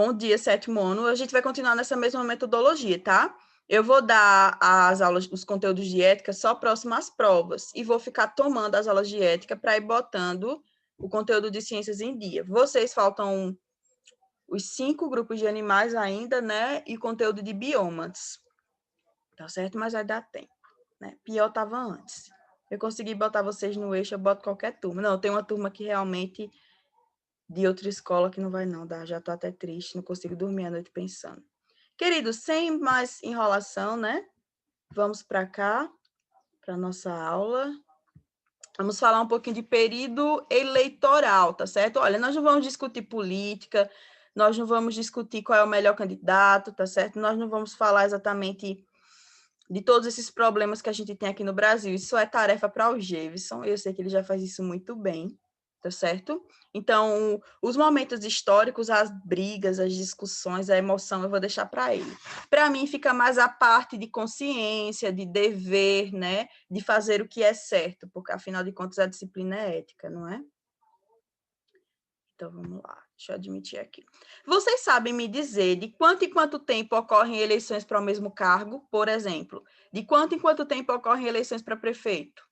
Bom dia, sétimo ano. A gente vai continuar nessa mesma metodologia, tá? Eu vou dar as aulas, os conteúdos de ética só próximo às provas e vou ficar tomando as aulas de ética para ir botando o conteúdo de ciências em dia. Vocês faltam os 5 grupos de animais ainda, né? E conteúdo de biomas. Tá certo? Mas vai dar tempo, né? Pior estava antes. Eu consegui botar vocês no eixo, eu boto qualquer turma. Não, tem uma turma que realmente de outra escola que não vai não, já estou até triste, não consigo dormir à noite pensando. Queridos, sem mais enrolação, né? Vamos para cá, para nossa aula. Vamos falar um pouquinho de período eleitoral, tá certo? Olha, nós não vamos discutir política, nós não vamos discutir qual é o melhor candidato, tá certo? Nós não vamos falar exatamente de todos esses problemas que a gente tem aqui no Brasil. Isso é tarefa para o Jefferson, eu sei que ele já faz isso muito bem, tá certo? Então, os momentos históricos, as brigas, as discussões, a emoção, eu vou deixar para ele. Para mim, fica mais a parte de consciência, de dever, né? De fazer o que é certo, porque, afinal de contas, a disciplina é ética, não é? Então, vamos lá. Deixa eu admitir aqui. Vocês sabem me dizer de quanto em quanto tempo ocorrem eleições para o mesmo cargo? Por exemplo, de quanto em quanto tempo ocorrem eleições para prefeito?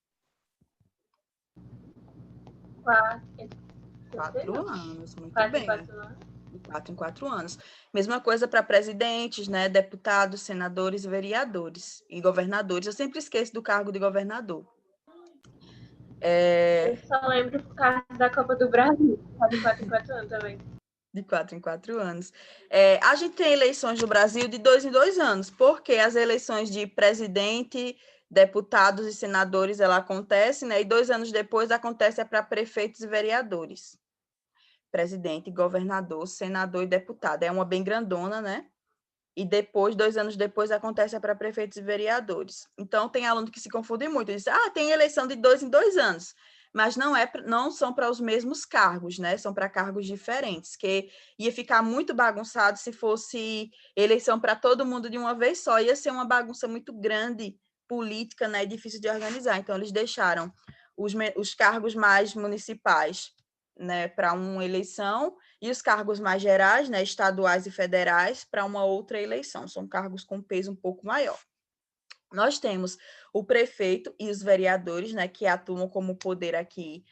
4 anos, muito bem. 4 anos. De 4 em 4 anos. Mesma coisa para presidentes, né, deputados, senadores, vereadores e governadores. Eu sempre esqueço do cargo de governador. Eu só lembro por causa da Copa do Brasil, de 4 em 4 anos também. De 4 em 4 anos. A gente tem eleições no Brasil de 2 em 2 anos, porque as eleições de presidente, deputados e senadores, ela acontece, né? E 2 anos depois acontece para prefeitos e vereadores. Presidente, governador, senador e deputado. É uma bem grandona, né? E depois, 2 anos depois, acontece para prefeitos e vereadores. Então, tem aluno que se confunde muito. Diz, tem eleição de 2 em 2 anos. Mas não são para os mesmos cargos, né? São para cargos diferentes, que ia ficar muito bagunçado se fosse eleição para todo mundo de uma vez só. Ia ser uma bagunça muito grande, política, né? Difícil de organizar. Então, eles deixaram os cargos mais municipais, né, para uma eleição, e os cargos mais gerais, né, estaduais e federais, para uma outra eleição. São cargos com peso um pouco maior. Nós temos o prefeito e os vereadores, né, que atuam como poder aqui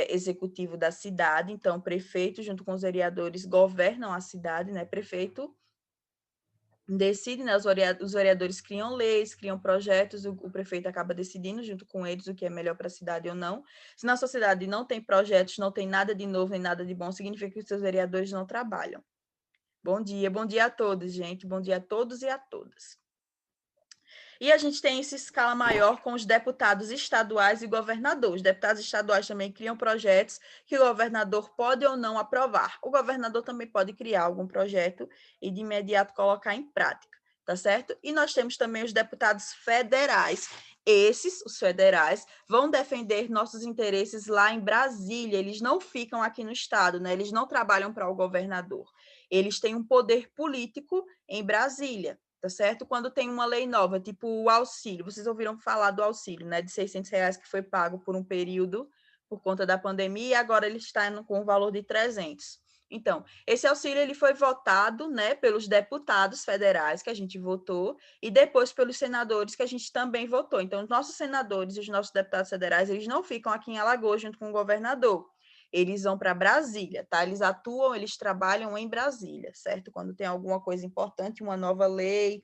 executivo da cidade. Então, o prefeito, junto com os vereadores, governam a cidade, né? Prefeito decide, né? Os vereadores criam leis, criam projetos, o prefeito acaba decidindo junto com eles o que é melhor para a cidade ou não. Se na sociedade não tem projetos, não tem nada de novo nem nada de bom, significa que os seus vereadores não trabalham. Bom dia a todos, gente. Bom dia a todos e a todas. E a gente tem essa escala maior com os deputados estaduais e governadores. Os deputados estaduais também criam projetos que o governador pode ou não aprovar. O governador também pode criar algum projeto e de imediato colocar em prática, tá certo? E nós temos também os deputados federais. Esses, os federais, vão defender nossos interesses lá em Brasília. Eles não ficam aqui no estado, né? Eles não trabalham para o governador. Eles têm um poder político em Brasília, tá certo? Quando tem uma lei nova, tipo o auxílio, vocês ouviram falar do auxílio, né, de R$ 600 que foi pago por um período por conta da pandemia e agora ele está com o valor de 300. Então, esse auxílio ele foi votado, né, pelos deputados federais que a gente votou e depois pelos senadores que a gente também votou. Então, os nossos senadores e os nossos deputados federais, eles não ficam aqui em Alagoas junto com o governador. Eles vão para Brasília, tá? Eles atuam, eles trabalham em Brasília, certo? Quando tem alguma coisa importante, uma nova lei,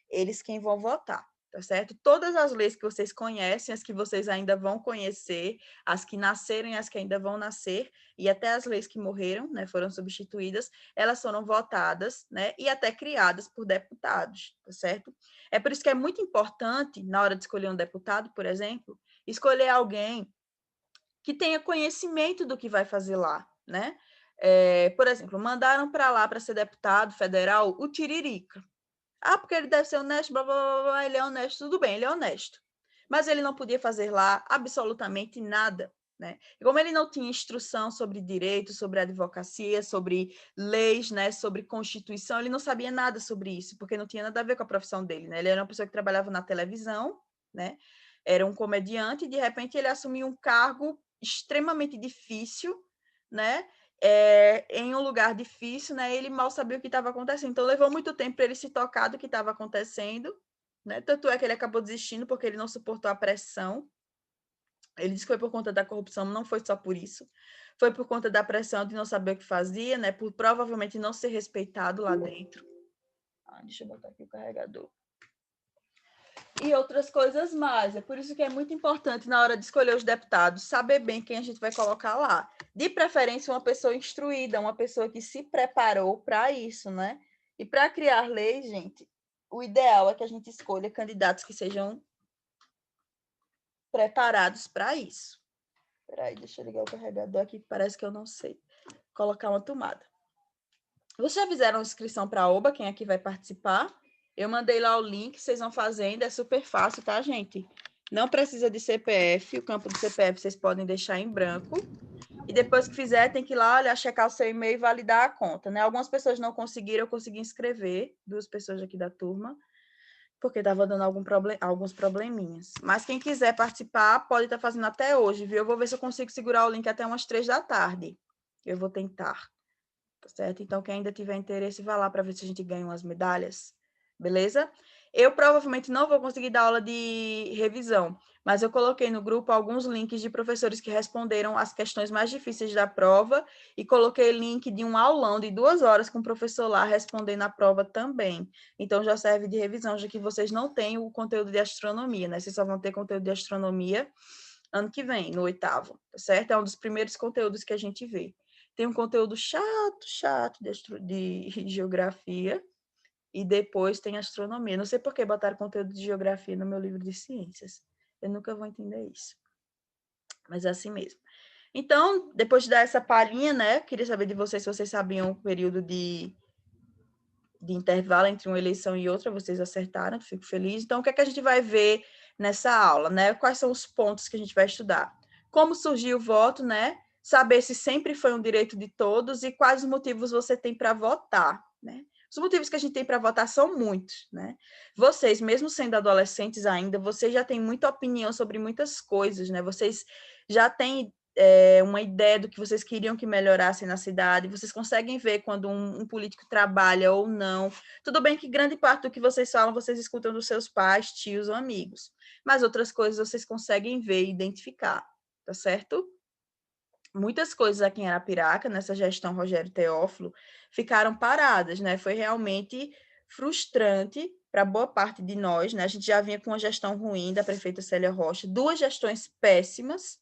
eles quem vão votar, tá certo? Todas as leis que vocês conhecem, as que vocês ainda vão conhecer, as que nasceram e as que ainda vão nascer, e até as leis que morreram, né, foram substituídas, elas foram votadas, né, e até criadas por deputados, tá certo? É por isso que é muito importante, na hora de escolher um deputado, por exemplo, escolher alguém que tenha conhecimento do que vai fazer lá, né? Por exemplo, mandaram para lá para ser deputado federal o Tiririca. Porque ele deve ser honesto, blá, blá, blá, blá, ele é honesto, tudo bem, ele é honesto. Mas ele não podia fazer lá absolutamente nada, né? E como ele não tinha instrução sobre direito, sobre advocacia, sobre leis, né, sobre constituição, ele não sabia nada sobre isso, porque não tinha nada a ver com a profissão dele, né? Ele era uma pessoa que trabalhava na televisão, né? Era um comediante e de repente ele assumiu um cargo extremamente difícil, né? em um lugar difícil, né? Ele mal sabia o que estava acontecendo. Então, levou muito tempo para ele se tocar do que estava acontecendo, né? Tanto é que ele acabou desistindo porque ele não suportou a pressão. Ele disse que foi por conta da corrupção, não foi só por isso. Foi por conta da pressão de não saber o que fazia, né? Por provavelmente não ser respeitado lá dentro. Deixa eu botar aqui o carregador. E outras coisas mais. É por isso que é muito importante, na hora de escolher os deputados, saber bem quem a gente vai colocar lá. De preferência, uma pessoa instruída, uma pessoa que se preparou para isso, né? E para criar leis, gente, o ideal é que a gente escolha candidatos que sejam preparados para isso. Peraí, deixa eu ligar o carregador aqui, parece que eu não sei colocar uma tomada. Vocês já fizeram inscrição para a OBA? Quem aqui vai participar? Eu mandei lá o link, vocês vão fazendo, é super fácil, tá, gente? Não precisa de CPF, o campo do CPF vocês podem deixar em branco. E depois que fizer, tem que ir lá, olhar, checar o seu e-mail e validar a conta, né? Algumas pessoas não conseguiram, eu consegui inscrever, 2 pessoas aqui da turma, porque estava dando alguns probleminhas. Mas quem quiser participar, pode estar fazendo até hoje, viu? Eu vou ver se eu consigo segurar o link até umas 3 da tarde. Eu vou tentar. Tá certo? Então, quem ainda tiver interesse, vá lá para ver se a gente ganha umas medalhas. Beleza? Eu provavelmente não vou conseguir dar aula de revisão, mas eu coloquei no grupo alguns links de professores que responderam as questões mais difíceis da prova e coloquei link de um aulão de 2 horas com o professor lá respondendo a prova também. Então, já serve de revisão, já que vocês não têm o conteúdo de astronomia, né? Vocês só vão ter conteúdo de astronomia ano que vem, no 8º, tá certo? É um dos primeiros conteúdos que a gente vê. Tem um conteúdo chato de geografia e depois tem astronomia. Não sei por que botaram conteúdo de geografia no meu livro de ciências. Eu nunca vou entender isso. Mas é assim mesmo. Então, depois de dar essa palhinha, né? Queria saber de vocês se vocês sabiam o período de intervalo entre uma eleição e outra. Vocês acertaram, fico feliz. Então, o que é que a gente vai ver nessa aula, né? Quais são os pontos que a gente vai estudar? Como surgiu o voto, né? Saber se sempre foi um direito de todos e quais motivos você tem para votar, né? Os motivos que a gente tem para votar são muitos, né? Vocês, mesmo sendo adolescentes ainda, vocês já têm muita opinião sobre muitas coisas, né? Vocês já têm uma ideia do que vocês queriam que melhorasse na cidade, vocês conseguem ver quando um político trabalha ou não. Tudo bem que grande parte do que vocês falam, vocês escutam dos seus pais, tios ou amigos, mas outras coisas vocês conseguem ver e identificar, tá certo? Muitas coisas aqui em Arapiraca, nessa gestão Rogério Teófilo, ficaram paradas, né? Foi realmente frustrante para boa parte de nós, né? A gente já vinha com uma gestão ruim da prefeita Célia Rocha, 2 gestões péssimas,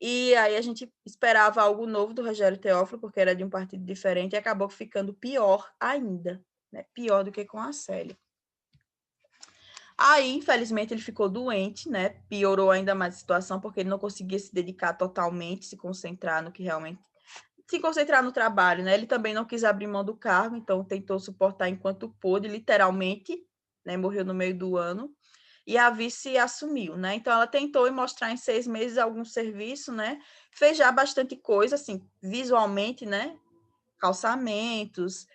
e aí a gente esperava algo novo do Rogério Teófilo, porque era de um partido diferente, e acabou ficando pior ainda, né? Pior do que com a Célia. Aí, infelizmente, ele ficou doente, né? Piorou ainda mais a situação, porque ele não conseguia se dedicar totalmente, se concentrar no que realmente... Se concentrar no trabalho, né? Ele também não quis abrir mão do cargo, então tentou suportar enquanto pôde, literalmente, né? Morreu no meio do ano. E a vice assumiu, né? Então, ela tentou mostrar em 6 meses algum serviço, né? Fez já bastante coisa, assim, visualmente, né? Calçamentos,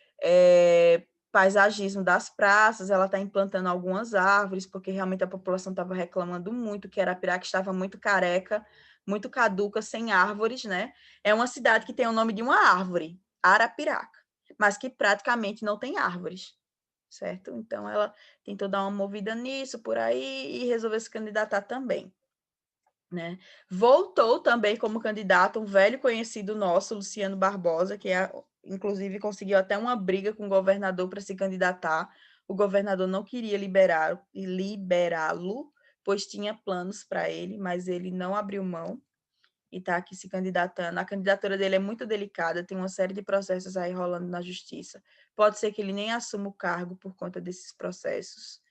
paisagismo das praças, ela está implantando algumas árvores, porque realmente a população estava reclamando muito, que Arapiraca estava muito careca, muito caduca, sem árvores, né? É uma cidade que tem o nome de uma árvore, Arapiraca, mas que praticamente não tem árvores, certo? Então, ela tentou dar uma movida nisso, por aí, e resolveu se candidatar também, né? Voltou também como candidato um velho conhecido nosso, Luciano Barbosa, que inclusive conseguiu até uma briga com o governador para se candidatar. O governador não queria liberá-lo, pois tinha planos para ele, mas ele não abriu mão e está aqui se candidatando. A candidatura dele é muito delicada, tem uma série de processos aí rolando na justiça. Pode ser que ele nem assuma o cargo por conta desses processos.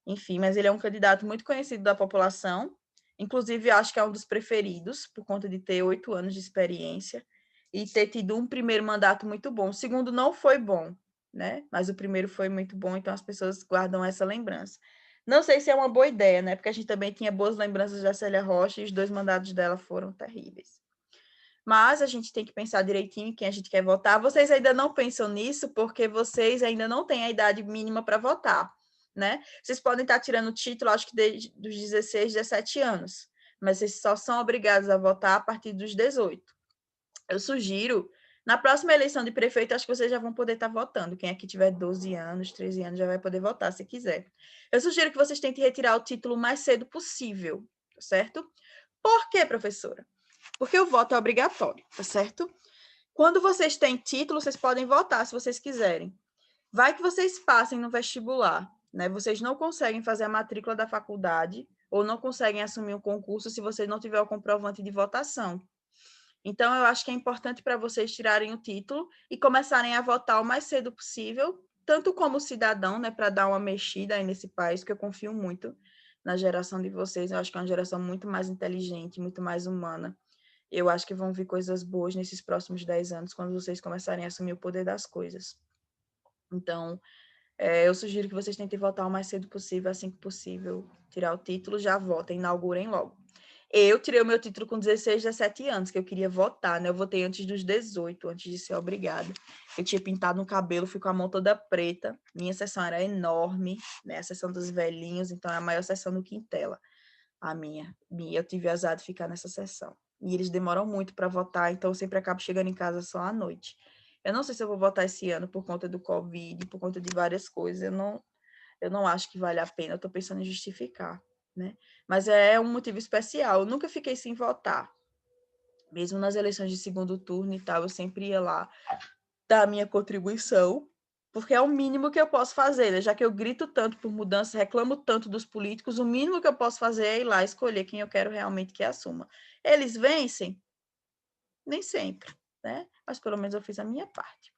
Enfim, mas ele é um candidato muito conhecido da população, inclusive acho que é um dos preferidos, por conta de ter 8 anos de experiência e ter tido um primeiro mandato muito bom. O segundo não foi bom, né? Mas o primeiro foi muito bom, então as pessoas guardam essa lembrança. Não sei se é uma boa ideia, né? Porque a gente também tinha boas lembranças da Célia Rocha e os 2 mandatos dela foram terríveis. Mas a gente tem que pensar direitinho em quem a gente quer votar. Vocês ainda não pensam nisso porque vocês ainda não têm a idade mínima para votar, né? Vocês podem estar tirando o título, acho que desde dos 16, 17 anos, mas vocês só são obrigados a votar a partir dos 18. Eu sugiro, Na próxima eleição de prefeito, acho que vocês já vão poder estar votando. Quem aqui tiver 12 anos, 13 anos, já vai poder votar, se quiser. Eu sugiro que vocês tentem retirar o título o mais cedo possível, certo? Por quê, professora? Porque o voto é obrigatório, tá certo? Quando vocês têm título, vocês podem votar, se vocês quiserem. Vai que vocês passem no vestibular, né? Vocês não conseguem fazer a matrícula da faculdade ou não conseguem assumir um concurso se vocês não tiver o comprovante de votação. Então, eu acho que é importante para vocês tirarem o título e começarem a votar o mais cedo possível, tanto como cidadão, né, para dar uma mexida aí nesse país, que eu confio muito na geração de vocês. Eu acho que é uma geração muito mais inteligente, muito mais humana. Eu acho que vão vir coisas boas nesses próximos 10 anos, quando vocês começarem a assumir o poder das coisas. Então, eu sugiro que vocês tentem votar o mais cedo possível, assim que possível, tirar o título, já votem, inaugurem logo. Eu tirei o meu título com 16, 17 anos, que eu queria votar, né? Eu votei antes dos 18, antes de ser obrigada. Eu tinha pintado no cabelo, fui com a mão toda preta. Minha sessão era enorme, né? A sessão dos velhinhos, então é a maior sessão do Quintela. A minha. Eu tive azar de ficar nessa sessão. E eles demoram muito para votar, então eu sempre acabo chegando em casa só à noite. Eu não sei se eu vou votar esse ano por conta do Covid, por conta de várias coisas. Eu não acho que vale a pena. Eu estou pensando em justificar, né? Mas é um motivo especial. Eu nunca fiquei sem votar. Mesmo nas eleições de segundo turno e tal, eu sempre ia lá dar a minha contribuição, porque é o mínimo que eu posso fazer, né? Já que eu grito tanto por mudança, reclamo tanto dos políticos, o mínimo que eu posso fazer é ir lá escolher quem eu quero realmente que assuma. Eles vencem? Nem sempre, né? Mas pelo menos eu fiz a minha parte.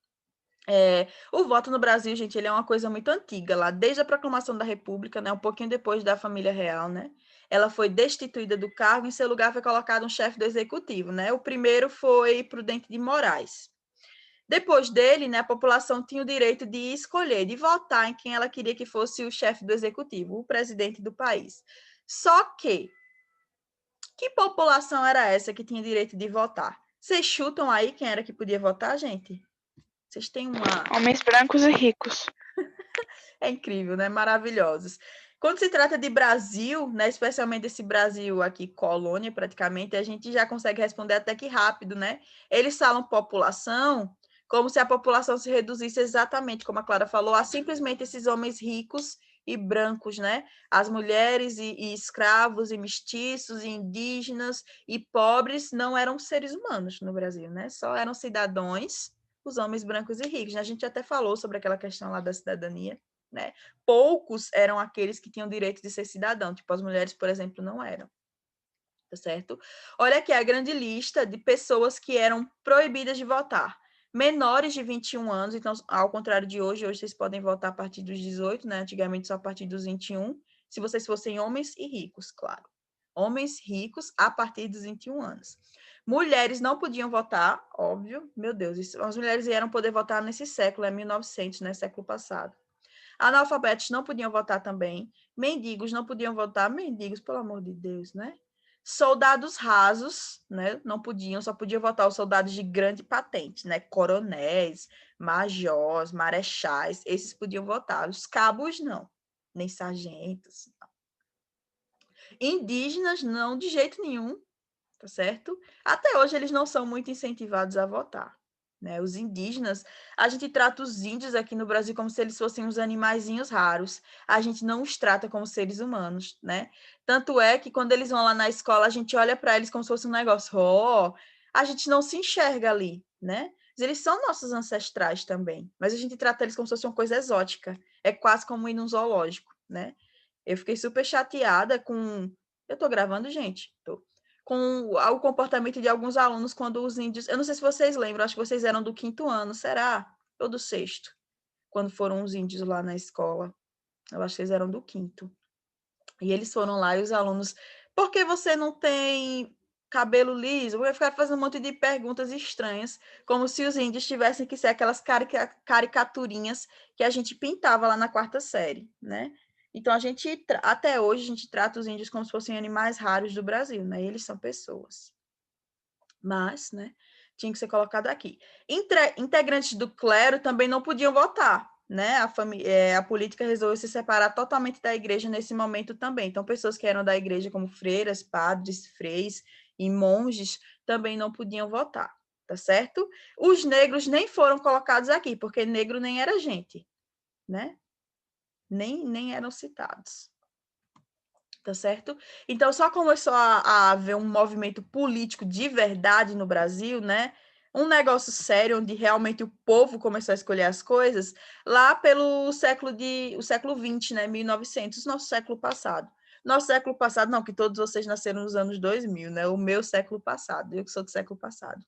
O voto no Brasil, gente, ele é uma coisa muito antiga, lá desde a proclamação da República, né, um pouquinho depois da família real, né, ela foi destituída do cargo, em seu lugar foi colocado um chefe do executivo, né, o primeiro foi Prudente de Moraes. Depois dele, né, a população tinha o direito de escolher, de votar em quem ela queria que fosse o chefe do executivo, o presidente do país. Só que população era essa que tinha direito de votar? Vocês chutam aí quem era que podia votar, gente? Vocês têm uma... Homens brancos e ricos. É incrível, né? Maravilhosos. Quando se trata de Brasil, né, especialmente esse Brasil aqui, colônia praticamente, a gente já consegue responder até que rápido, né? Eles falam população como se a população se reduzisse exatamente, como a Clara falou, a simplesmente esses homens ricos e brancos, né? As mulheres e escravos e mestiços e indígenas e pobres não eram seres humanos no Brasil, né? Só eram cidadãos, os homens brancos e ricos. A gente até falou sobre aquela questão lá da cidadania, né? Poucos eram aqueles que tinham direito de ser cidadão, tipo as mulheres, por exemplo, não eram. Tá certo? Olha aqui a grande lista de pessoas que eram proibidas de votar. Menores de 21 anos, então, ao contrário de hoje vocês podem votar a partir dos 18, né? Antigamente só a partir dos 21, se vocês fossem homens e ricos, claro. Homens ricos a partir dos 21 anos. Mulheres não podiam votar, óbvio. Meu Deus, as mulheres vieram poder votar nesse século, é 1900, né? Século passado. Analfabetos não podiam votar também. Mendigos não podiam votar. Mendigos, pelo amor de Deus, né? Soldados rasos, né? Não podiam, só podiam votar os soldados de grande patente, né? Coronéis, majors, marechais, esses podiam votar. Os cabos, não. Nem sargentos. Não. Indígenas, não, de jeito nenhum, tá certo? Até hoje eles não são muito incentivados a votar. Né? Os indígenas, a gente trata os índios aqui no Brasil como se eles fossem uns animaizinhos raros. A gente não os trata como seres humanos, né? Tanto é que quando eles vão lá na escola, a gente olha para eles como se fosse um negócio, a gente não se enxerga ali, né? Eles são nossos ancestrais também, mas a gente trata eles como se fosse uma coisa exótica. É quase como ir num zoológico, né? Eu fiquei super chateada com... Eu tô gravando, gente? Tô com o comportamento de alguns alunos quando os índios... Eu não sei se vocês lembram, acho que vocês eram do 5º ano, será? Ou do 6º? Quando foram os índios lá na escola. Eu acho que eles eram do 5º. E eles foram lá e os alunos... Por que você não tem cabelo liso? Vai ficar fazendo um monte de perguntas estranhas, como se os índios tivessem que ser aquelas caricaturinhas que a gente pintava lá na 4ª série, né? Então, até hoje, a gente trata os índios como se fossem animais raros do Brasil, né? E eles são pessoas. Mas, né, tinha que ser colocado aqui. Integrantes do clero também não podiam votar, né? A política resolveu se separar totalmente da igreja nesse momento também. Então, pessoas que eram da igreja, como freiras, padres, freis e monges, também não podiam votar, tá certo? Os negros nem foram colocados aqui, porque negro nem era gente, né? Nem eram citados. Tá certo? Então, só começou a haver um movimento político de verdade no Brasil, né? Um negócio sério, onde realmente o povo começou a escolher as coisas, lá pelo século XX, né? 1900, nosso século passado. Nosso século passado, não, que todos vocês nasceram nos anos 2000, né? O meu século passado, eu que sou do século passado.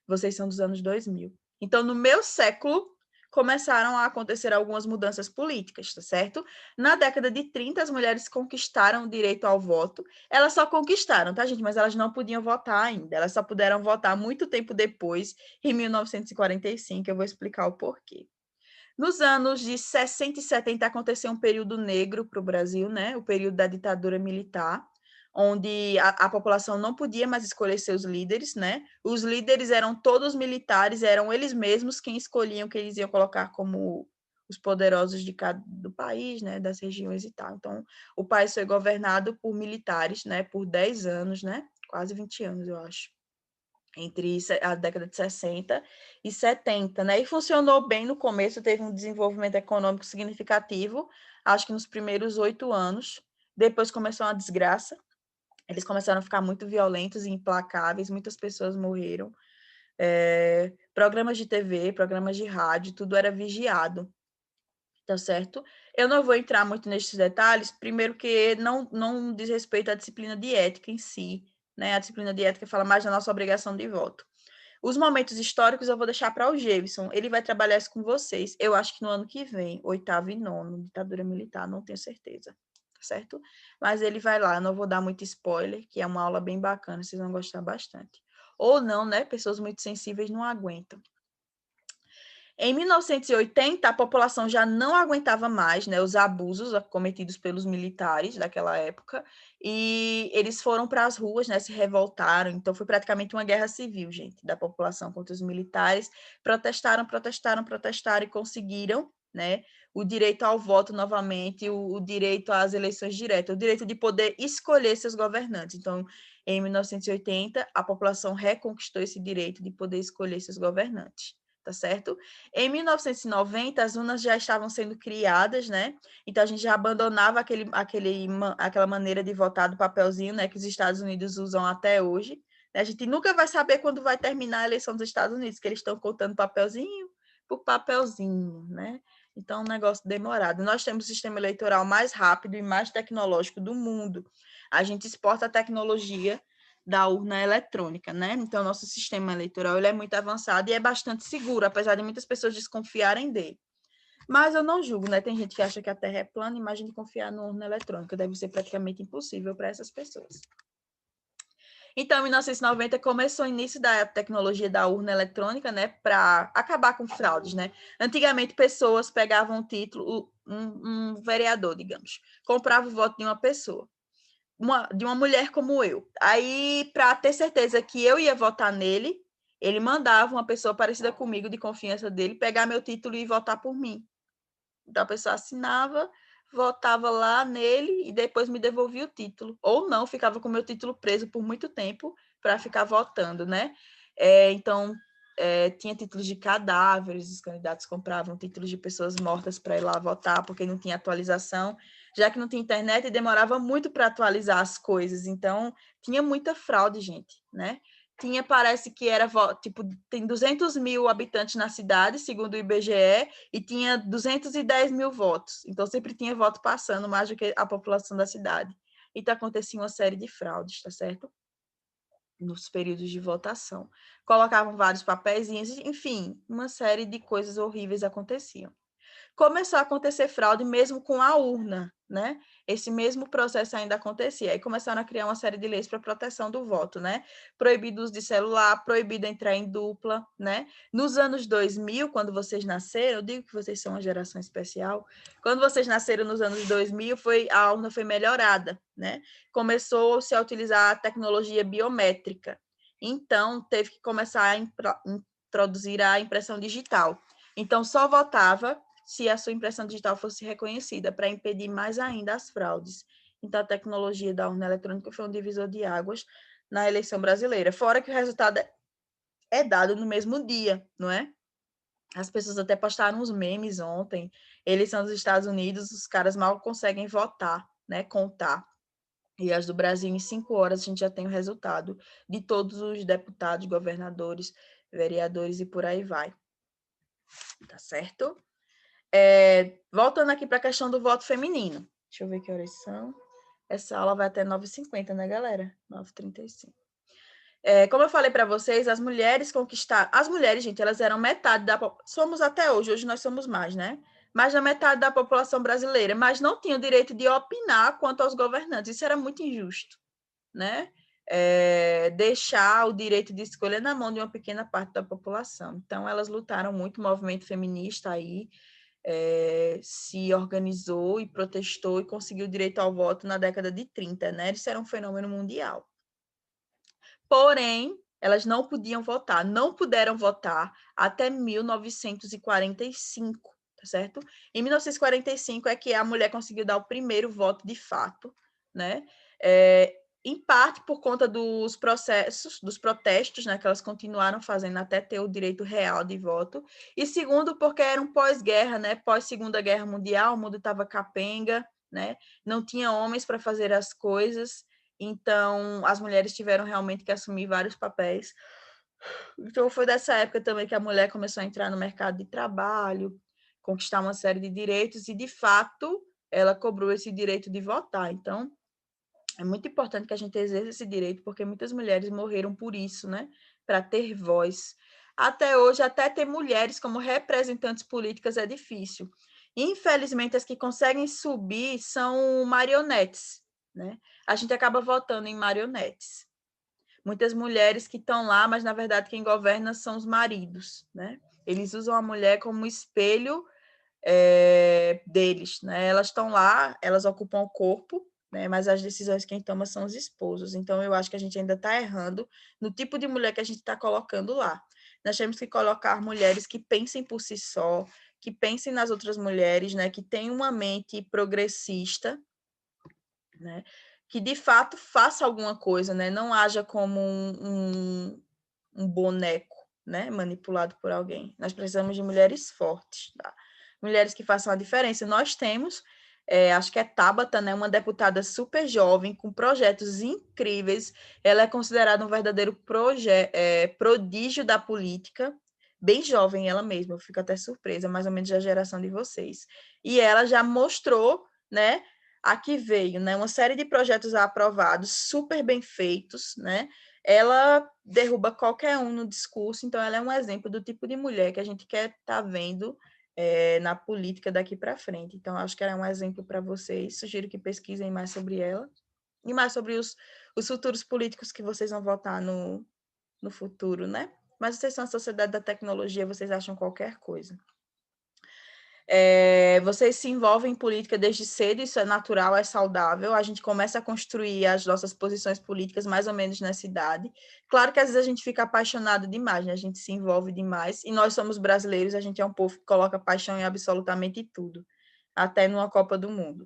Vocês são dos anos 2000. Então, no meu século, começaram a acontecer algumas mudanças políticas, tá certo? Na década de 30, as mulheres conquistaram o direito ao voto. Elas só conquistaram, tá, gente? Mas elas não podiam votar ainda. Elas só puderam votar muito tempo depois, em 1945. Eu vou explicar o porquê. Nos anos de 60 e 70 aconteceu um período negro para o Brasil, né? O período da ditadura militar, onde a população não podia mais escolher seus líderes, né? Os líderes eram todos militares, eram eles mesmos quem escolhiam quem eles iam colocar como os poderosos do país, né? Das regiões e tal. Então, o país foi governado por militares, né? Por 10 anos, né? Quase 20 anos, eu acho, entre a década de 60 e 70, né? E funcionou bem no começo, teve um desenvolvimento econômico significativo, acho que nos primeiros 8 anos. Depois começou uma desgraça, eles começaram a ficar muito violentos e implacáveis, muitas pessoas morreram. Programas de TV, programas de rádio, tudo era vigiado, tá certo? Eu não vou entrar muito nesses detalhes, primeiro que não diz respeito à disciplina de ética em si, né? A disciplina de ética fala mais da nossa obrigação de voto. Os momentos históricos eu vou deixar para o Gevson, ele vai trabalhar isso com vocês. Eu acho que no ano que vem, 8º e 9º, ditadura militar, não tenho certeza, tá certo? Mas ele vai lá, não vou dar muito spoiler, que é uma aula bem bacana, vocês vão gostar bastante. Ou não, né? Pessoas muito sensíveis não aguentam. Em 1980, a população já não aguentava mais, né, os abusos cometidos pelos militares daquela época, e eles foram para as ruas, né, se revoltaram. Então, foi praticamente uma guerra civil, gente, da população contra os militares. Protestaram e conseguiram, né, o direito ao voto novamente, o direito às eleições diretas, o direito de poder escolher seus governantes. Então, em 1980, a população reconquistou esse direito de poder escolher seus governantes, tá certo? Em 1990, as urnas já estavam sendo criadas, né? Então, a gente já abandonava aquela maneira de votar do papelzinho, né? Que os Estados Unidos usam até hoje. A gente nunca vai saber quando vai terminar a eleição dos Estados Unidos, que eles estão contando papelzinho por papelzinho, né? Então, é um negócio demorado. Nós temos o sistema eleitoral mais rápido e mais tecnológico do mundo. A gente exporta a tecnologia da urna eletrônica, né? Então, nosso sistema eleitoral ele é muito avançado e é bastante seguro, apesar de muitas pessoas desconfiarem dele. Mas eu não julgo, né? Tem gente que acha que a Terra é plana, imagine confiar na urna eletrônica, deve ser praticamente impossível para essas pessoas. Então, em 1990, começou o início da tecnologia da urna eletrônica, né, para acabar com fraudes, né? Antigamente, pessoas pegavam um título, um vereador, digamos, comprava o voto de uma pessoa, de uma mulher como eu. Aí, para ter certeza que eu ia votar nele, ele mandava uma pessoa parecida comigo, de confiança dele, pegar meu título e votar por mim. Então, a pessoa assinava, votava lá nele e depois me devolvia o título. Ou não, ficava com o meu título preso por muito tempo para ficar votando, né? Então, tinha títulos de cadáveres, os candidatos compravam títulos de pessoas mortas para ir lá votar, porque não tinha atualização, já que não tinha internet e demorava muito para atualizar as coisas. Então, tinha muita fraude, gente, né? Tinha, parece que era, tipo, tem 200 mil habitantes na cidade, segundo o IBGE, e tinha 210 mil votos. Então, sempre tinha voto passando mais do que a população da cidade. Então, acontecia uma série de fraudes, tá certo? Nos períodos de votação. Colocavam vários papeizinhos, enfim, uma série de coisas horríveis aconteciam. Começou a acontecer fraude mesmo com a urna, né? Esse mesmo processo ainda acontecia. Aí começaram a criar uma série de leis para proteção do voto, né? Proibido o uso de celular, proibido entrar em dupla, né? Nos anos 2000, quando vocês nasceram, eu digo que vocês são uma geração especial, quando vocês nasceram nos anos 2000, a urna foi melhorada, né? Começou-se a utilizar a tecnologia biométrica. Então, teve que começar a introduzir a impressão digital. Então, só votava se a sua impressão digital fosse reconhecida, para impedir mais ainda as fraudes. Então, a tecnologia da urna eletrônica foi um divisor de águas na eleição brasileira. Fora que o resultado é dado no mesmo dia, não é? As pessoas até postaram uns memes ontem. Eleição dos Estados Unidos, os caras mal conseguem votar, né? Contar. E as do Brasil, em 5 horas, a gente já tem o resultado de todos os deputados, governadores, vereadores e por aí vai. Tá certo? Voltando aqui para a questão do voto feminino. Deixa eu ver que horas são. Essa aula vai até 9h50, né, galera? 9h35. Como eu falei para vocês, as mulheres conquistaram... As mulheres, gente, elas eram metade da... Somos até hoje nós somos mais, né? Mais da metade da população brasileira, mas não tinham o direito de opinar quanto aos governantes. Isso era muito injusto, né? Deixar o direito de escolha na mão de uma pequena parte da população. Então, elas lutaram muito, o movimento feminista aí se organizou e protestou e conseguiu o direito ao voto na década de 30, né? Isso era um fenômeno mundial. Porém, elas não podiam votar, não puderam votar até 1945, tá certo? Em 1945 é que a mulher conseguiu dar o primeiro voto de fato, né? Em parte por conta dos protestos, né, que elas continuaram fazendo até ter o direito real de voto, e segundo, porque era um pós-guerra, né, pós-Segunda Guerra Mundial, o mundo estava capenga, né, não tinha homens para fazer as coisas, então as mulheres tiveram realmente que assumir vários papéis. Então foi dessa época também que a mulher começou a entrar no mercado de trabalho, conquistar uma série de direitos, e de fato ela cobrou esse direito de votar. Então, é muito importante que a gente exerça esse direito, porque muitas mulheres morreram por isso, né? Para ter voz. Até hoje, até ter mulheres como representantes políticas é difícil. Infelizmente, as que conseguem subir são marionetes, né? A gente acaba votando em marionetes. Muitas mulheres que estão lá, mas na verdade quem governa são os maridos, né? Eles usam a mulher como espelho deles, né? Elas estão lá, elas ocupam o corpo, né? Mas as decisões quem toma são os esposos. Então, eu acho que a gente ainda está errando no tipo de mulher que a gente está colocando lá. Nós temos que colocar mulheres que pensem por si só, que pensem nas outras mulheres, né? Que tenham uma mente progressista, né? Que de fato faça alguma coisa, né? Não haja como um boneco, né? Manipulado por alguém. Nós precisamos de mulheres fortes, tá? Mulheres que façam a diferença. Nós temos, acho que é Tabata, né? Uma deputada super jovem, com projetos incríveis. Ela é considerada um verdadeiro prodígio da política, bem jovem ela mesma, eu fico até surpresa, mais ou menos da geração de vocês. E ela já mostrou, né? Aqui veio, né? Uma série de projetos aprovados, super bem feitos, né? Ela derruba qualquer um no discurso, então ela é um exemplo do tipo de mulher que a gente quer estar vendo na política daqui para frente. Então, acho que ela é um exemplo para vocês. Sugiro que pesquisem mais sobre ela e mais sobre os futuros políticos que vocês vão votar no futuro, né? Mas vocês são a sociedade da tecnologia, vocês acham qualquer coisa. Vocês se envolvem em política desde cedo, isso é natural, é saudável. A gente começa a construir as nossas posições políticas mais ou menos nessa idade. Claro que às vezes a gente fica apaixonado demais, né? A gente se envolve demais. E nós somos brasileiros, a gente é um povo que coloca paixão em absolutamente tudo, até numa Copa do Mundo,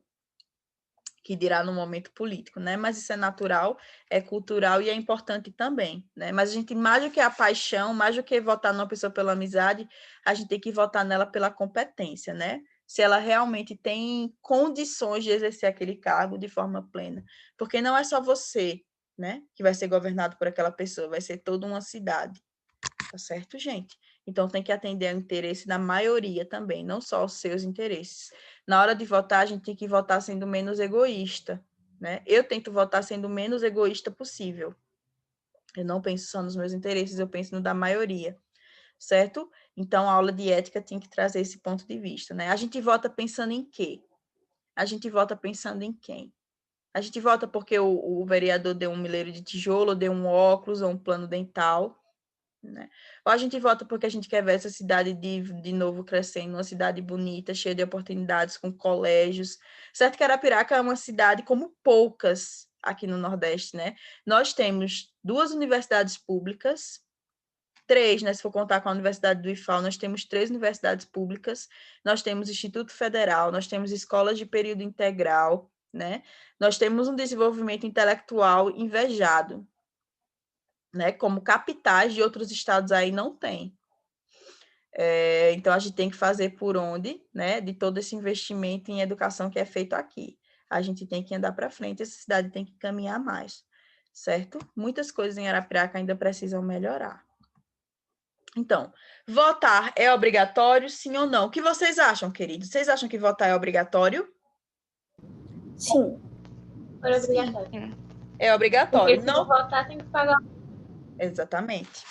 que dirá no momento político, né? Mas isso é natural, é cultural e é importante também, né? Mas a gente, mais do que a paixão, mais do que votar numa pessoa pela amizade, a gente tem que votar nela pela competência, né? Se ela realmente tem condições de exercer aquele cargo de forma plena. Porque não é só você, né, que vai ser governado por aquela pessoa, vai ser toda uma cidade. Tá certo, gente? Então, tem que atender ao interesse da maioria também, não só os seus interesses. Na hora de votar, a gente tem que votar sendo menos egoísta, né? Eu tento votar sendo o menos egoísta possível. Eu não penso só nos meus interesses, eu penso no da maioria, certo? Então, a aula de ética tem que trazer esse ponto de vista, né? A gente vota pensando em quê? A gente vota pensando em quem? A gente vota porque o vereador deu um milheiro de tijolo, deu um óculos ou um plano dental, né? Ou a gente vota porque a gente quer ver essa cidade de novo crescendo, uma cidade bonita, cheia de oportunidades, com colégios. Certo que Arapiraca é uma cidade como poucas aqui no Nordeste, né? Nós temos 2 universidades públicas, 3, né? Se for contar com a Universidade do IFAL, nós temos 3 universidades públicas, nós temos Instituto Federal, nós temos escolas de período integral, né? Nós temos um desenvolvimento intelectual invejado, né? Como capitais de outros estados aí não tem. Então, a gente tem que fazer por onde, né? De todo esse investimento em educação que é feito aqui. A gente tem que andar para frente, essa cidade tem que caminhar mais, certo? Muitas coisas em Arapiraca ainda precisam melhorar. Então, votar é obrigatório, sim ou não? O que vocês acham, queridos? Vocês acham que votar é obrigatório? Sim. É obrigatório. É obrigatório. Porque se não votar, tem que pagar. Exatamente.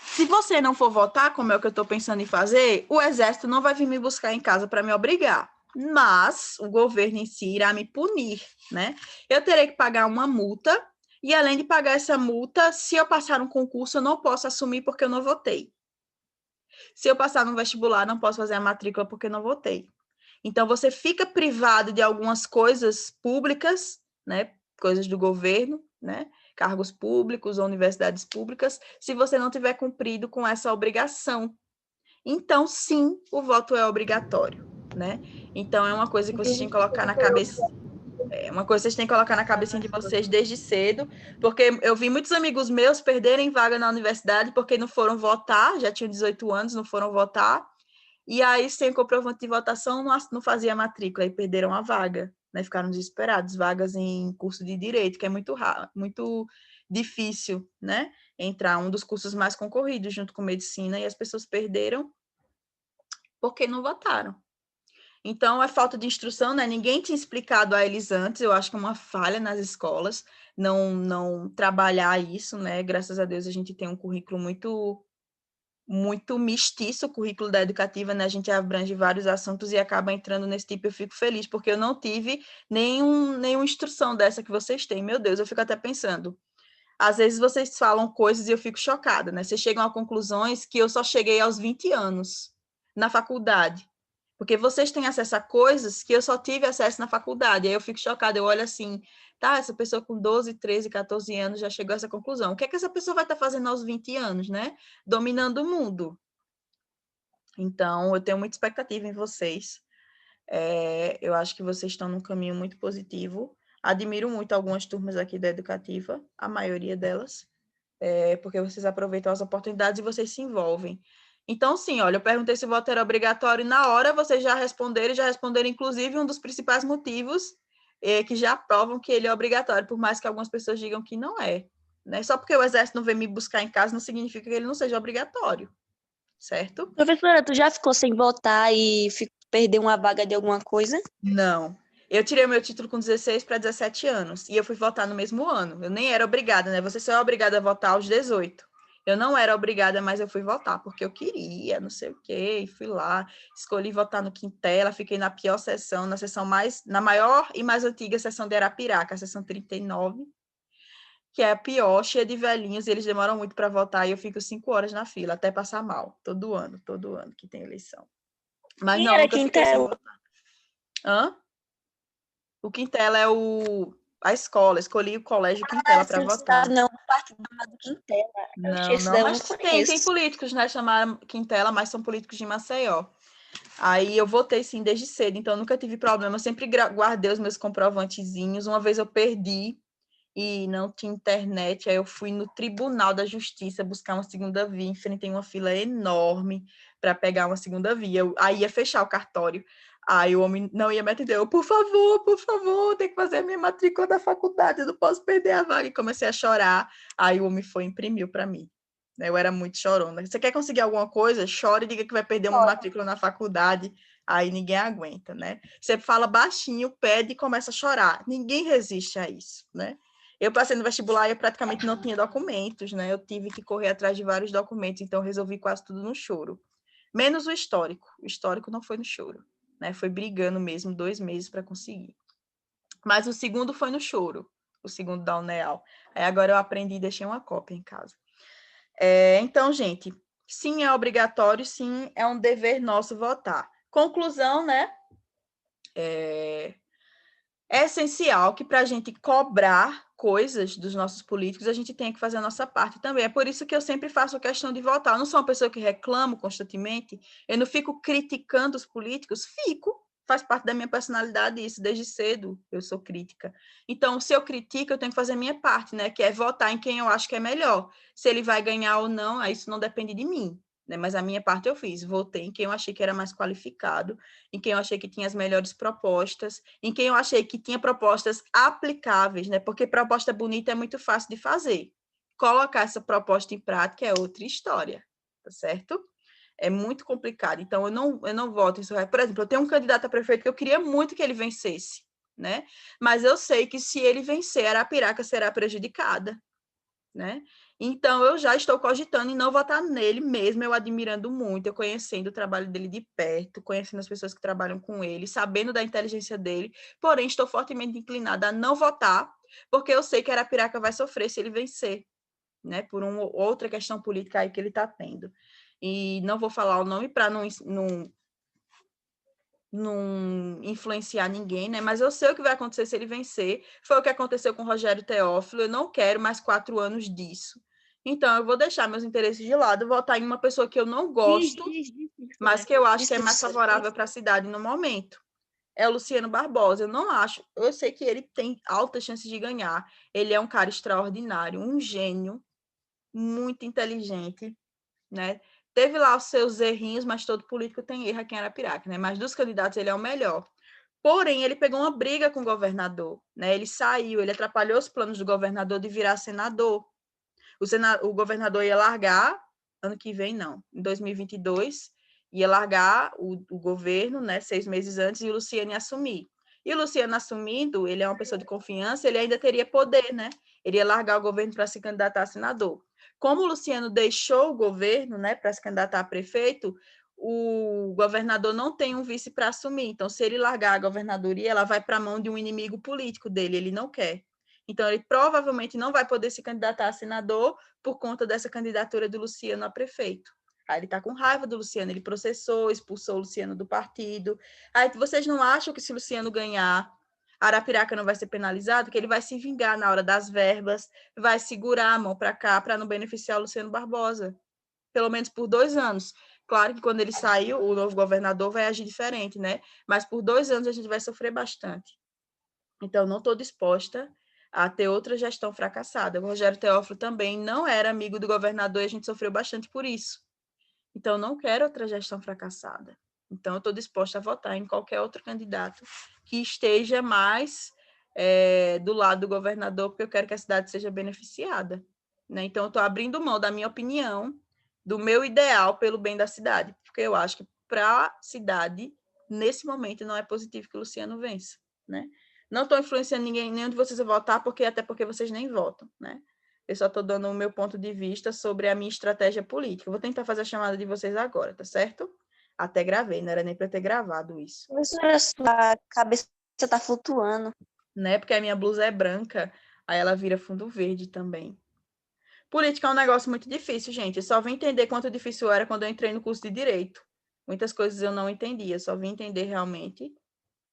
Se você não for votar, como é o que eu estou pensando em fazer, o exército não vai vir me buscar em casa para me obrigar. Mas o governo em si irá me punir, né? Eu terei que pagar uma multa, e além de pagar essa multa, se eu passar um concurso, eu não posso assumir porque eu não votei. Se eu passar no vestibular, não posso fazer a matrícula porque não votei. Então, você fica privado de algumas coisas públicas, né? Coisas do governo, né? Cargos públicos ou universidades públicas, se você não tiver cumprido com essa obrigação. Então, sim, o voto é obrigatório, né? Então, é uma coisa que vocês têm que colocar na cabeça. É uma coisa que vocês têm que colocar na cabecinha de vocês desde cedo, porque eu vi muitos amigos meus perderem vaga na universidade porque não foram votar, já tinham 18 anos, não foram votar, e aí, sem comprovante de votação, não fazia matrícula e perderam a vaga, né? Ficaram desesperados. Vagas em curso de direito, que é muito raro, muito difícil, né? Entrar um dos cursos mais concorridos junto com medicina, e as pessoas perderam porque não votaram. Então, é falta de instrução, né? Ninguém tinha explicado a eles antes, eu acho que é uma falha nas escolas não trabalhar isso, né? Graças a Deus a gente tem um currículo muito mestiço, o currículo da educativa, né? A gente abrange vários assuntos e acaba entrando nesse tipo. Eu fico feliz, porque eu não tive nenhuma instrução dessa que vocês têm. Meu Deus, eu fico até pensando. Às vezes vocês falam coisas e eu fico chocada, né? Vocês chegam a conclusões que eu só cheguei aos 20 anos na faculdade. Porque vocês têm acesso a coisas que eu só tive acesso na faculdade. Aí eu fico chocada, eu olho assim, tá, essa pessoa com 12, 13, 14 anos já chegou a essa conclusão. O que é que essa pessoa vai estar fazendo aos 20 anos, né? Dominando o mundo. Então, eu tenho muita expectativa em vocês. Eu acho que vocês estão num caminho muito positivo. Admiro muito algumas turmas aqui da educativa, a maioria delas, porque vocês aproveitam as oportunidades e vocês se envolvem. Então, sim, olha, eu perguntei se o voto era obrigatório, e na hora vocês já responderam, inclusive, um dos principais motivos que já provam que ele é obrigatório, por mais que algumas pessoas digam que não é. Né? Só porque o exército não vem me buscar em casa, não significa que ele não seja obrigatório, certo? Professora, tu já ficou sem votar e perdeu uma vaga de alguma coisa? Não. Eu tirei o meu título com 16 para 17 anos, e eu fui votar no mesmo ano. Eu nem era obrigada, né? Você só é obrigada a votar aos 18. Eu não era obrigada, mas eu fui votar, porque eu queria, não sei o quê, e fui lá, escolhi votar no Quintela, fiquei na pior sessão, na maior e mais antiga sessão de Arapiraca, a sessão 39, que é a pior, cheia de velhinhos, e eles demoram muito para votar, e eu fico 5 horas na fila, até passar mal, todo ano que tem eleição. Mas Quem não, era nunca fiquei sem Quintela? votar. Hã? O Quintela é a escola, escolhi o colégio Quintela para votar. Não, um partido chamado Quintela. Não, Eu não mas tem conheço. políticos, né, chamaram Quintela, mas são políticos de Maceió. Aí eu votei, sim, desde cedo, então eu nunca tive problema, eu sempre guardei os meus comprovantezinhos. Uma vez eu perdi e não tinha internet, aí eu fui no Tribunal da Justiça buscar uma segunda via, enfrentei uma fila enorme para pegar uma segunda via, aí ia fechar o cartório. Aí o homem não ia me atender, eu, por favor, tem que fazer a minha matrícula da faculdade, eu não posso perder a vaga. E comecei a chorar, aí o homem foi e imprimiu para mim. Eu era muito chorona. Você quer conseguir alguma coisa? Chore e diga que vai perder uma matrícula na faculdade, aí ninguém aguenta, né? Você fala baixinho, pede e começa a chorar. Ninguém resiste a isso, né? Eu passei no vestibular e eu praticamente não tinha documentos, né? Eu tive que correr atrás de vários documentos, então eu resolvi quase tudo no choro. Menos o histórico. O histórico não foi no choro. Né? Foi brigando mesmo 2 meses para conseguir. Mas o segundo foi no choro, o segundo da UNEAL. Aí agora eu aprendi e deixei uma cópia em casa. Então, gente, sim, é obrigatório, sim, é um dever nosso votar. Conclusão, né? É essencial que para a gente cobrar coisas dos nossos políticos, a gente tem que fazer a nossa parte também. É por isso que eu sempre faço questão de votar. Eu não sou uma pessoa que reclamo constantemente, eu não fico criticando os políticos, fico, Faz parte da minha personalidade isso, desde cedo eu sou crítica. Então, se eu critico, eu tenho que fazer a minha parte, né? Que é votar em quem eu acho que é melhor. Se ele vai ganhar ou não, aí isso não depende de mim, né? Mas a minha parte eu fiz. Votei em quem eu achei que era mais qualificado, em quem eu achei que tinha as melhores propostas, em quem eu achei que tinha propostas aplicáveis, né? Porque proposta bonita é muito fácil de fazer. Colocar essa proposta em prática é outra história, tá certo? É muito complicado. Então, eu não voto isso. Por exemplo, eu tenho um candidato a prefeito que eu queria muito que ele vencesse, né? Mas eu sei que se ele vencer, Arapiraca será prejudicada, né? Então, eu já estou cogitando em não votar nele mesmo, eu admirando muito, eu conhecendo o trabalho dele de perto, conhecendo as pessoas que trabalham com ele, sabendo da inteligência dele, porém, estou fortemente inclinada a não votar, porque eu sei que Arapiraca vai sofrer se ele vencer, né? Por uma outra questão política aí que ele está tendo. E não vou falar o nome para não influenciar ninguém, né? Mas eu sei o que vai acontecer se ele vencer. Foi o que aconteceu com o Rogério Teófilo. Eu não quero mais 4 anos disso. Então, eu vou deixar meus interesses de lado, votar em uma pessoa que eu não gosto, mas que eu acho que é mais favorável para a cidade no momento. É o Luciano Barbosa. Eu não acho. Eu sei que ele tem altas chances de ganhar. Ele é um cara extraordinário, um gênio, muito inteligente, né? Teve lá os seus errinhos, mas todo político tem erro aqui em Arapiraca, né? Mas dos candidatos ele é o melhor. Porém, ele pegou uma briga com o governador, né? Ele saiu, ele atrapalhou os planos do governador de virar senador. O governador ia largar, ano que vem não, em 2022, ia largar o governo, né? 6 meses antes, e o Luciano ia assumir. E o Luciano assumindo, ele é uma pessoa de confiança, ele ainda teria poder, né? Ele ia largar o governo para se candidatar a senador. Como o Luciano deixou o governo, né, para se candidatar a prefeito, o governador não tem um vice para assumir. Então, se ele largar a governadoria, ela vai para a mão de um inimigo político dele, ele não quer. Então, ele provavelmente não vai poder se candidatar a senador por conta dessa candidatura do Luciano a prefeito. Aí ele está com raiva do Luciano, ele processou, expulsou o Luciano do partido. Aí vocês não acham que se o Luciano ganhar, Arapiraca não vai ser penalizado? Que ele vai se vingar na hora das verbas, vai segurar a mão para cá para não beneficiar o Luciano Barbosa, pelo menos por 2 anos. Claro que quando ele saiu, o novo governador vai agir diferente, né? Mas por 2 anos a gente vai sofrer bastante. Então, não estou disposta a ter outra gestão fracassada. O Rogério Teófilo também não era amigo do governador e a gente sofreu bastante por isso. Então, não quero outra gestão fracassada. Então, eu estou disposta a votar em qualquer outro candidato que esteja mais do lado do governador, porque eu quero que a cidade seja beneficiada, né? Então, eu estou abrindo mão da minha opinião, do meu ideal pelo bem da cidade, porque eu acho que para a cidade, nesse momento, não é positivo que o Luciano vença, né? Não estou influenciando ninguém, nenhum de vocês a votar, até porque vocês nem votam, né? Eu só estou dando o meu ponto de vista sobre a minha estratégia política. Eu vou tentar fazer a chamada de vocês agora, tá certo? Até gravei, não era nem para ter gravado isso. Professora, sua cabeça tá flutuando. Né? Porque a minha blusa é branca, aí ela vira fundo verde também. Política é um negócio muito difícil, gente. Eu só vim entender quanto difícil era quando eu entrei no curso de Direito. Muitas coisas eu não entendia, só vim entender realmente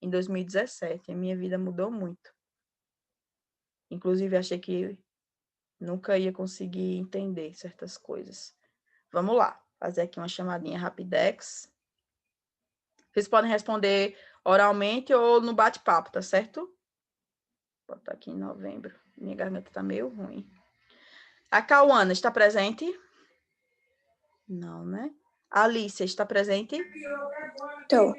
em 2017. A minha vida mudou muito. Inclusive, achei que nunca ia conseguir entender certas coisas. Vamos lá, fazer aqui uma chamadinha Rapidex. Vocês podem responder oralmente ou no bate-papo, tá certo? Vou botar aqui em novembro. Minha garganta tá meio ruim. A Cauana está presente? Não, né? A Alicia está presente? Tô.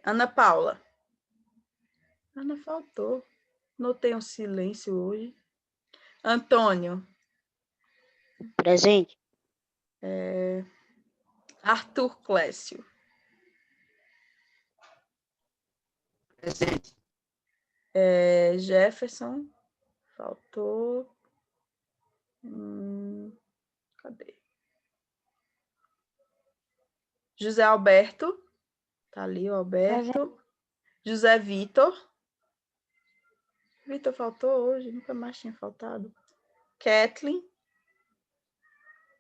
Ana Paula. Ana faltou. Notei um silêncio hoje. Antônio. Presente. Arthur Clécio. Presente. Jefferson. Faltou. Cadê? José Alberto. Tá ali o Alberto. José Vitor. Vitor faltou hoje, nunca mais tinha faltado. Kathleen.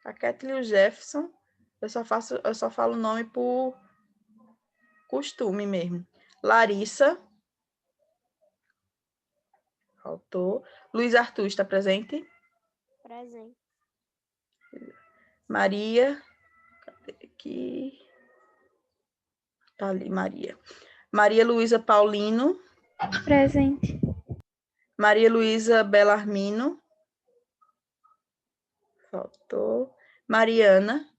A Kathleen e o Jefferson. Eu só falo o nome por costume mesmo. Larissa. Faltou. Luiz Arthur está presente? Presente. Maria. Cadê aqui? Tá ali, Maria. Maria Luísa Paulino. Presente. Maria Luísa Belarmino. Faltou. Mariana.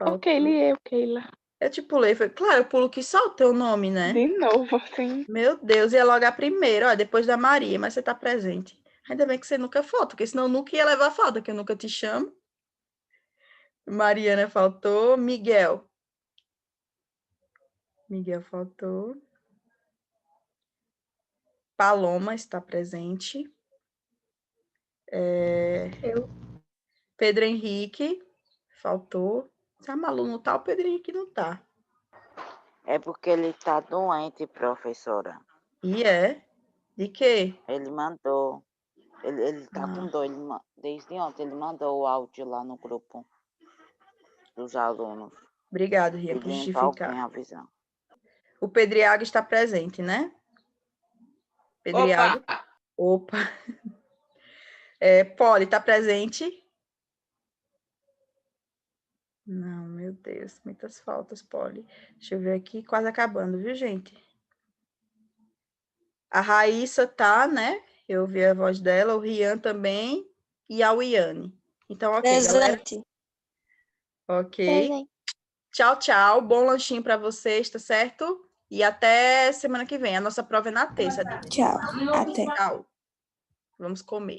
Ô, Keila, e eu, Keila. Eu te pulei. Foi... Claro, eu pulo que só o teu nome, né? De novo, sim. Meu Deus, ia logo a primeira, ó, depois da Maria, mas você tá presente. Ainda bem que você nunca falta, porque senão eu nunca ia levar falta, que eu nunca te chamo. Mariana faltou. Miguel. Miguel faltou. Paloma está presente. Eu. Pedro Henrique. Faltou. Se a Malu não tá, o Pedro Henrique não tá. É porque ele tá doente, professora. E é? De quê? Ele mandou. Ele tá com Ah. dor. Desde ontem ele mandou o áudio lá no grupo dos alunos. Obrigado, Ria, por Pedindo para alguém justificar. avisar. O Pedriago está presente, né? Pedriago. Opa. Poli, está presente? Não, meu Deus, muitas faltas, Poli. Deixa eu ver aqui, quase acabando, viu, gente? A Raíssa tá, né? Eu ouvi a voz dela, o Rian também e a Wiane. Então, ok, galera. Presente. Ok. Presente. Tchau, tchau. Bom lanchinho para vocês, tá certo? E até semana que vem. A nossa prova é na terça. Tchau. Até. Tchau. Vamos comer.